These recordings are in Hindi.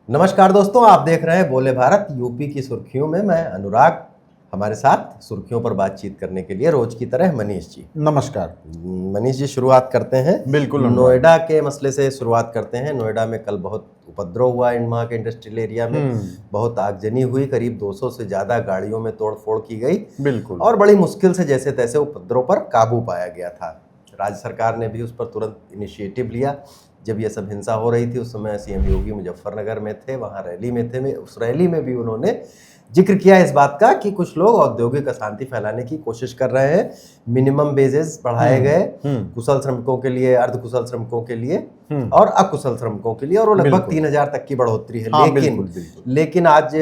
नमस्कार दोस्तों, आप देख रहे हैं बोले भारत। यूपी की सुर्खियों में मैं अनुराग। हमारे साथ सुर्खियों पर बातचीत करने के लिए रोज की तरह मनीष जी। नमस्कार। मनीष जी, शुरुआत करते हैं। बिल्कुल अनुराग। नोएडा के मसले से शुरुआत करते हैं। नोएडा में कल बहुत उपद्रव हुआ। वहाँ के इंडस्ट्रियल एरिया में बहुत आगजनी हुई। करीब 200 से ज़्यादा गाड़ियों में तोड़फोड़ की गई। बिल्कुल। और बड़ी मुश्किल से जैसे तैसे उपद्रव पर काबू पाया गया था। राज्य सरकार ने भी उस पर तुरंत इनिशिएटिव लिया। जब ये सब हिंसा हो रही थी उस समय सीएम योगी मुजफ्फरनगर में थे, वहाँ रैली में थे। उस रैली में भी उन्होंने जिक्र किया इस बात का कि कुछ लोग औद्योगिक अशांति फैलाने की कोशिश कर रहे हैं। मिनिमम वेजेस बढ़ाए गए कुशल श्रमिकों के लिए, अर्धकुशल श्रमिकों के लिए और अकुशल श्रमिकों के लिए, और वो लगभग 3000 तक की बढ़ोतरी है। हाँ, लेकिन आज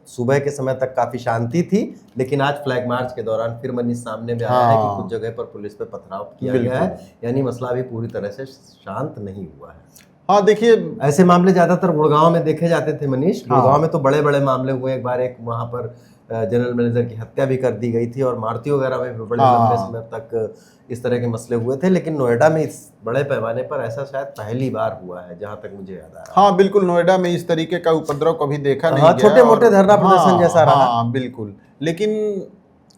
सुबह के समय तक काफी शांति थी। लेकिन आज फ्लैग मार्च के दौरान फिर मनीष सामने में आया है कि कुछ जगह पर पुलिस पे पथराव किया गया है। यानी मसला अभी पूरी तरह से शांत नहीं हुआ है। हाँ देखिए, ऐसे मामले ज्यादातर गुड़गांव में देखे जाते थे मनीष। गुड़गांव में तो बड़े बड़े मामले हुए। एक बार एक वहां पर जनरल मैनेजर की हत्या भी कर दी गई थी, और मारुति वगैरह में भी बड़े लंबे समय तक इस तरह के मसले हुए थे। लेकिन नोएडा में इस बड़े पैमाने पर ऐसा शायद पहली बार हुआ है, जहां तक मुझे याद आ रहा है। हाँ बिल्कुल, नोएडा में इस तरीके का उपद्रव कभी देखा नहीं गया। छोटे मोटे धरना प्रदर्शन जैसा रहा। हाँ बिल्कुल। लेकिन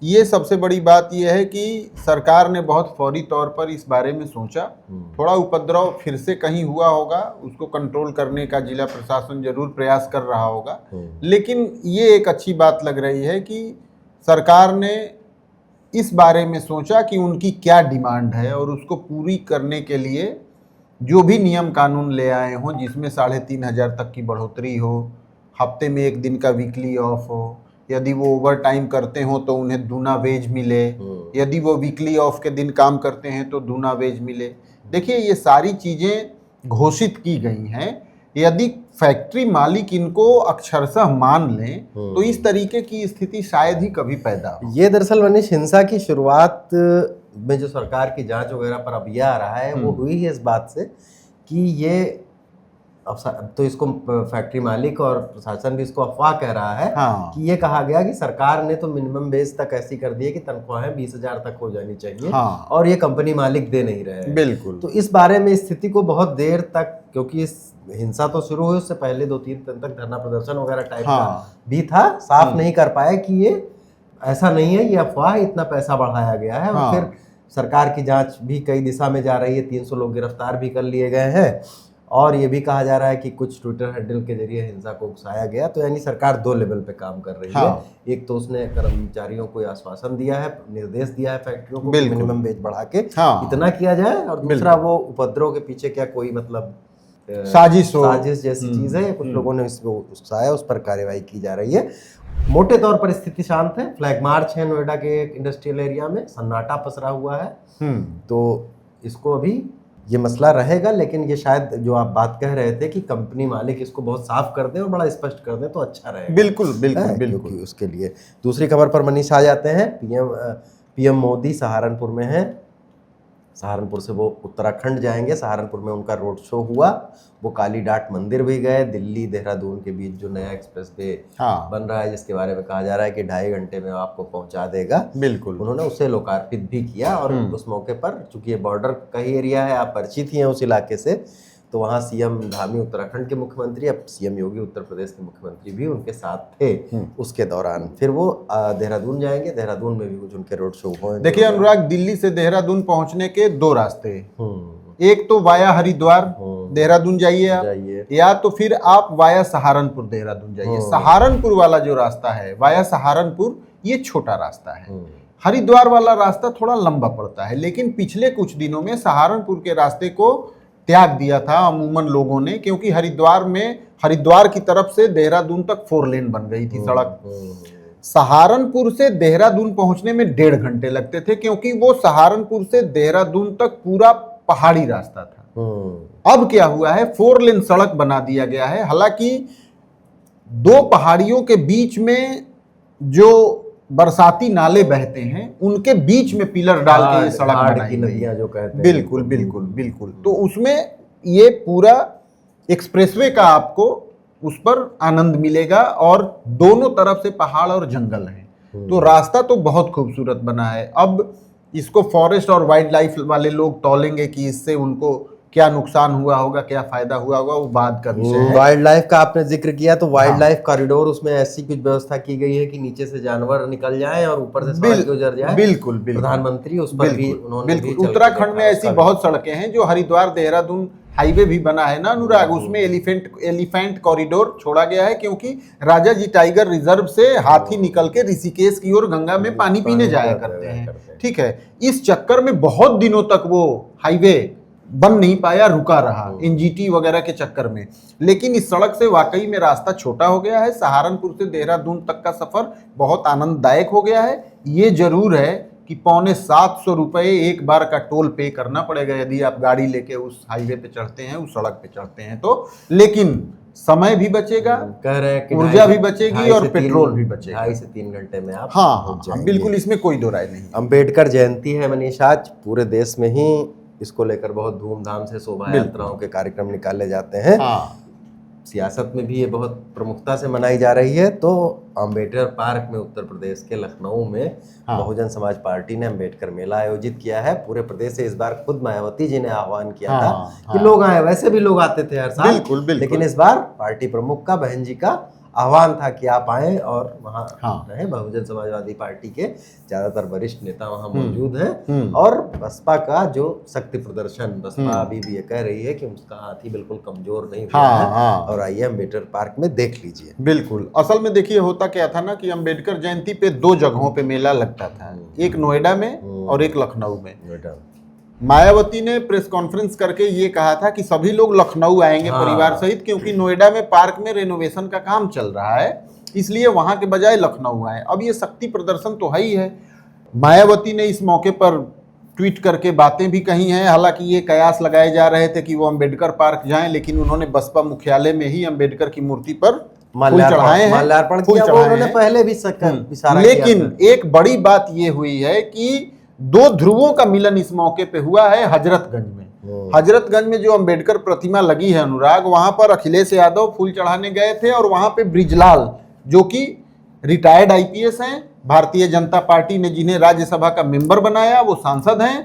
ये सबसे बड़ी बात यह है कि सरकार ने बहुत फौरी तौर पर इस बारे में सोचा। थोड़ा उपद्रव फिर से कहीं हुआ होगा, उसको कंट्रोल करने का जिला प्रशासन जरूर प्रयास कर रहा होगा। लेकिन ये एक अच्छी बात लग रही है कि सरकार ने इस बारे में सोचा कि उनकी क्या डिमांड है, और उसको पूरी करने के लिए जो भी नियम कानून ले आए हों, जिसमें 3500 तक की बढ़ोतरी हो, हफ्ते में 1 दिन का वीकली ऑफ हो, यदि वो ओवर टाइम करते हो तो उन्हें दूना वेज मिले, यदि वो वीकली ऑफ के दिन काम करते हैं तो दूना वेज मिले। देखिए, ये सारी चीज़ें घोषित की गई हैं। यदि फैक्ट्री मालिक इनको अक्षरशः मान लें तो इस तरीके की स्थिति शायद ही कभी पैदा हो। ये दरअसल मनीष, हिंसा की शुरुआत में जो सरकार की जांच वगैरह पर अब यह आ रहा है, वो हुई है इस बात से कि ये अब तो इसको फैक्ट्री मालिक और प्रशासन भी इसको अफवाह कह रहा है। कि ये कहा गया कि सरकार ने तो मिनिमम वेज तक ऐसी कर दी है कि तनख्वाहें 20,000 तक हो जानी चाहिए। और ये कंपनी मालिक दे नहीं रहे हैं। बिल्कुल। तो इस बारे में स्थिति को बहुत देर तक, क्योंकि इस हिंसा तो शुरू हुई उससे पहले 2-3 दिन तक धरना प्रदर्शन वगैरह टाइप का भी था, साफ नहीं कर पाए कि ये ऐसा नहीं है, ये अफवाह, इतना पैसा बढ़ाया गया है। और फिर सरकार की जांच भी कई दिशा में जा रही है। 300 लोग गिरफ्तार भी कर लिए गए हैं, और ये भी कहा जा रहा है कि कुछ ट्विटर हैंडल के जरिए हिंसा को उकसाया गया। तो यानी सरकार 2 लेवल पे काम कर रही है। एक तो उसने कर्मचारियों को आश्वासन दिया है, निर्देश दिया है फैक्ट्रियों को मिनिमम वेज बढ़ा के इतना किया जाए, और दूसरा वो उपद्रव के पीछे क्या कोई मतलब साजिश जैसी चीज है, कुछ लोगों ने इसको उकसाया, उस पर कार्रवाई की जा रही है। मोटे तौर पर स्थिति शांत है। फ्लैग मार्च है नोएडा के एक इंडस्ट्रियल एरिया में, सन्नाटा पसरा हुआ है। तो इसको अभी ये मसला रहेगा। लेकिन ये शायद जो आप बात कह रहे थे कि कंपनी मालिक इसको बहुत साफ कर दें और बड़ा स्पष्ट कर दें तो अच्छा रहेगा। बिल्कुल बिल्कुल बिल्कुल। उसके लिए दूसरी खबर पर मनीष आ जाते हैं। पीएम मोदी सहारनपुर में हैं। सहारनपुर से वो उत्तराखंड जाएंगे। सहारनपुर में उनका रोड शो हुआ। वो काली डाट मंदिर भी गए। दिल्ली देहरादून के बीच जो नया एक्सप्रेस वे बन रहा है, जिसके बारे में कहा जा रहा है कि 2.5 घंटे में आपको पहुंचा देगा, बिल्कुल, उन्होंने उसे लोकार्पित भी किया। और उस मौके पर, चूंकि ये बॉर्डर का ही एरिया है, आप परिचित ही हैं उस इलाके से, तो वहाँ सीएम धामी उत्तराखंड के मुख्यमंत्री, अब सीएम योगी उत्तर प्रदेश के मुख्यमंत्री भी उनके साथ थे उसके दौरान। फिर वो देहरादून जाएंगे। देहरादून में भी कुछ उनके रोड शो हुए। देखिए अनुराग, दिल्ली से देहरादून पहुंचने के 2 रास्ते। एक तो वाया हरिद्वार देहरादून जाइए आप, या तो फिर आप वाया सहारनपुर देहरादून जाइए। सहारनपुर वाला जो रास्ता है, वाया सहारनपुर, ये छोटा रास्ता है। हरिद्वार वाला रास्ता थोड़ा लंबा पड़ता है। लेकिन पिछले कुछ दिनों में सहारनपुर के रास्ते को त्याग दिया था अमूमन लोगों ने, क्योंकि हरिद्वार की तरफ से देहरादून तक 4 लेन बन गई थी सड़क। सहारनपुर से देहरादून पहुंचने में 1.5 घंटे लगते थे, क्योंकि वो सहारनपुर से देहरादून तक पूरा पहाड़ी रास्ता था। अब क्या हुआ है, 4 लेन सड़क बना दिया गया है। हालांकि 2 पहाड़ियों के बीच में जो बरसाती नाले बहते हैं, उनके बीच में पिलर डाल के ये सड़क बनाई गई है, जो कहते हैं। बिल्कुल बिल्कुल बिल्कुल। तो उसमें ये पूरा एक्सप्रेसवे का आपको उस पर आनंद मिलेगा, और दोनों तरफ से पहाड़ और जंगल है। तो रास्ता तो बहुत खूबसूरत बना है। अब इसको फॉरेस्ट और वाइल्ड लाइफ वाले लोग तौलेंगे कि इससे उनको क्या नुकसान हुआ होगा, क्या फायदा हुआ होगा, वो बाद का विषय है। वाइल्ड लाइफ का आपने जिक्र किया तो वाइल्ड लाइफ कॉरिडोर, उसमें ऐसी कुछ व्यवस्था की गई है कि नीचे से जानवर निकल जाए और ऊपर से सड़क गुजर जाए। बिल्कुल बिल्कुल प्रधानमंत्री उस पर भी उन्होंने भी बिल्कुल। उत्तराखंड में ऐसी बहुत सड़कें हैं, जो हरिद्वार देहरादून हाईवे भी बना है ना अनुराग, उसमें एलिफेंट कॉरिडोर छोड़ा गया है, क्योंकि राजा जी टाइगर रिजर्व से हाथी निकल के ऋषिकेश की ओर गंगा में पानी पीने जाया करते हैं। ठीक है, इस चक्कर में बहुत दिनों तक वो हाईवे बन नहीं पाया, रुका रहा एनजीटी वगैरह के चक्कर में। लेकिन इस सड़क से वाकई में रास्ता छोटा हो गया है, सहारनपुर से देहरादून तक का सफर बहुत आनंददायक हो गया है। ये जरूर है कि 750 रुपये एक बार का टोल पे करना पड़ेगा यदि आप गाड़ी लेके उस हाईवे पे चढ़ते हैं, उस सड़क पे चढ़ते हैं तो। लेकिन समय भी बचेगा, कह रहे हैं कि ऊर्जा भी बचेगी और पेट्रोल भी बचेगा। 2.5 से 3 घंटे में आप हाँ, बिल्कुल, इसमें कोई दो राय नहीं। अंबेडकर जयंती है मनीष, आज पूरे देश में ही इसको लेकर बहुत धूमधाम से शोभा यात्राओं के कार्यक्रम निकाले जाते हैं। सियासत में भी ये बहुत प्रमुखता से मनाई जा रही है। तो अंबेडकर पार्क में उत्तर प्रदेश के लखनऊ में बहुजन समाज पार्टी ने अंबेडकर मेला आयोजित किया है। पूरे प्रदेश से इस बार खुद मायावती जी ने आह्वान किया था कि लोग आए। वैसे भी लोग आते थे हर साल, बिल्कुल, लेकिन इस बार पार्टी प्रमुख का, बहन जी का आह्वान था कि आप आए और वहाँ रहे। बहुजन समाजवादी पार्टी के ज्यादातर वरिष्ठ नेता वहाँ मौजूद हैं। और बसपा का जो शक्ति प्रदर्शन, बसपा अभी भी ये कह रही है कि उसका हाथी बिल्कुल कमजोर नहीं हुआ है। और आइए अम्बेडकर पार्क में देख लीजिए। बिल्कुल, असल में देखिए होता क्या था ना कि अम्बेडकर जयंती पे 2 जगहों पे मेला लगता था, एक नोएडा में और एक लखनऊ में। मायावती ने प्रेस कॉन्फ्रेंस करके ये कहा था कि सभी लोग लखनऊ आएंगे परिवार सहित, क्योंकि नोएडा में पार्क में रेनोवेशन का काम चल रहा है, इसलिए वहां के बजाय लखनऊ आए। अब ये शक्ति प्रदर्शन तो है ही है। मायावती ने इस मौके पर ट्वीट करके बातें भी कही हैं। हालांकि ये कयास लगाए जा रहे थे कि वो अम्बेडकर पार्क जाएं, लेकिन उन्होंने बसपा मुख्यालय में ही अम्बेडकर की मूर्ति पर फूल चढ़ाए हैं, माल्यार्पण किया। उन्होंने पहले भी इशारा किया। लेकिन एक बड़ी बात ये हुई है कि 2 ध्रुवों का मिलन इस मौके पे हुआ है हजरतगंज में। हजरतगंज में जो अंबेडकर प्रतिमा लगी है अनुराग, वहां पर अखिलेश यादव फूल चढ़ाने गए थे और वहां पे ब्रिजलाल, जो कि रिटायर्ड आईपीएस हैं, भारतीय जनता पार्टी ने जिन्हें राज्यसभा का मेंबर बनाया, वो सांसद हैं।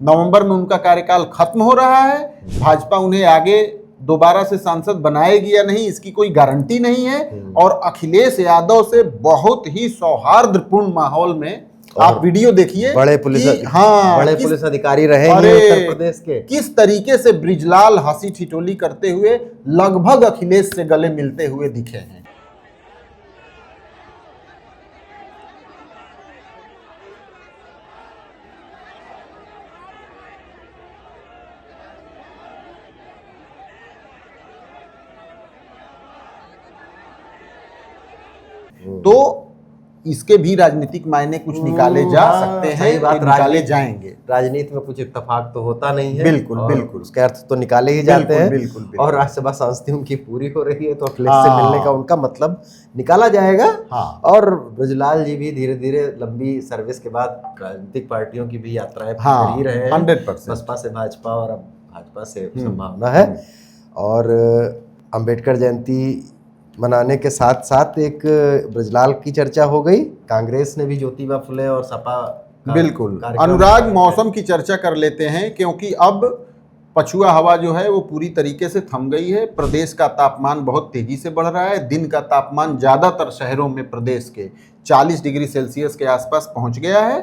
नवंबर में उनका कार्यकाल खत्म हो रहा है। भाजपा उन्हें आगे दोबारा से सांसद बनाएगी या नहीं, इसकी कोई गारंटी नहीं है। और अखिलेश यादव से बहुत ही सौहार्दपूर्ण माहौल में आप वीडियो देखिए, बड़े पुलिस अधिकारी रहे उत्तर प्रदेश के, किस तरीके से ब्रिजलाल हंसी ठिठोली करते हुए लगभग अखिलेश से गले मिलते हुए दिखे हैं। तो इसके भी राजनीतिक मायने कुछ निकाले जा सकते हैं, निकाले जाएंगे। राजनीति में कुछ इत्तेफाक तो होता नहीं है। बिल्कुल बिल्कुल, उसके अर्थ तो निकाले ही जाते हैं। बिल्कुल। और राज्यसभा सांसद उनकी पूरी हो रही है, तो अखिलेश से मिलने का उनका मतलब निकाला जाएगा। और ब्रजलाल जी भी धीरे धीरे लंबी सर्विस के बाद राजनीतिक पार्टियों की भी यात्राएं कर ही रहे हैं। 100% बसपा से भाजपा और अब भाजपा से संभावना है। और अम्बेडकर जयंती मनाने के साथ साथ एक ब्रजलाल की चर्चा हो गई। कांग्रेस ने भी ज्योतिबा फुले और सपा, बिल्कुल। अनुराग, मौसम की चर्चा कर लेते हैं, क्योंकि अब पछुआ हवा जो है वो पूरी तरीके से थम गई है। प्रदेश का तापमान बहुत तेजी से बढ़ रहा है। दिन का तापमान ज्यादातर शहरों में प्रदेश के 40 डिग्री सेल्सियस के आसपास पहुंच गया है।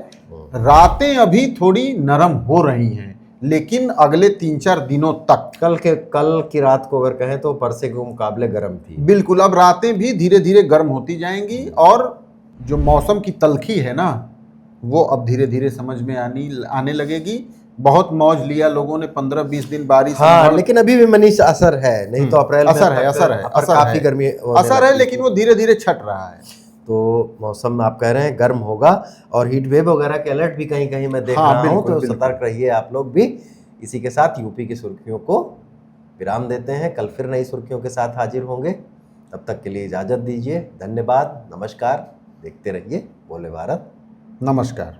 रातें अभी थोड़ी नरम हो रही हैं, लेकिन अगले 3-4 दिनों तक, कल की रात को अगर कहें तो परसे के मुकाबले गर्म थी। बिल्कुल, अब रातें भी धीरे धीरे गर्म होती जाएंगी। और जो मौसम की तलखी है ना, वो अब धीरे धीरे समझ में आने लगेगी। बहुत मौज लिया लोगों ने, 15-20 दिन बारिश। लेकिन अभी भी मनीष असर है, नहीं तो अप्रैल असर है, काफी गर्मी असर है, लेकिन वो धीरे धीरे छट रहा है। तो मौसम में आप कह रहे हैं गर्म होगा। और हीट वेव वगैरह के अलर्ट भी कहीं कहीं मैं देख रहा हूं, तो सतर्क रहिए आप लोग भी। इसी के साथ यूपी की सुर्खियों को विराम देते हैं। कल फिर नई सुर्खियों के साथ हाजिर होंगे। तब तक के लिए इजाजत दीजिए। धन्यवाद, नमस्कार। देखते रहिए बोले भारत। नमस्कार।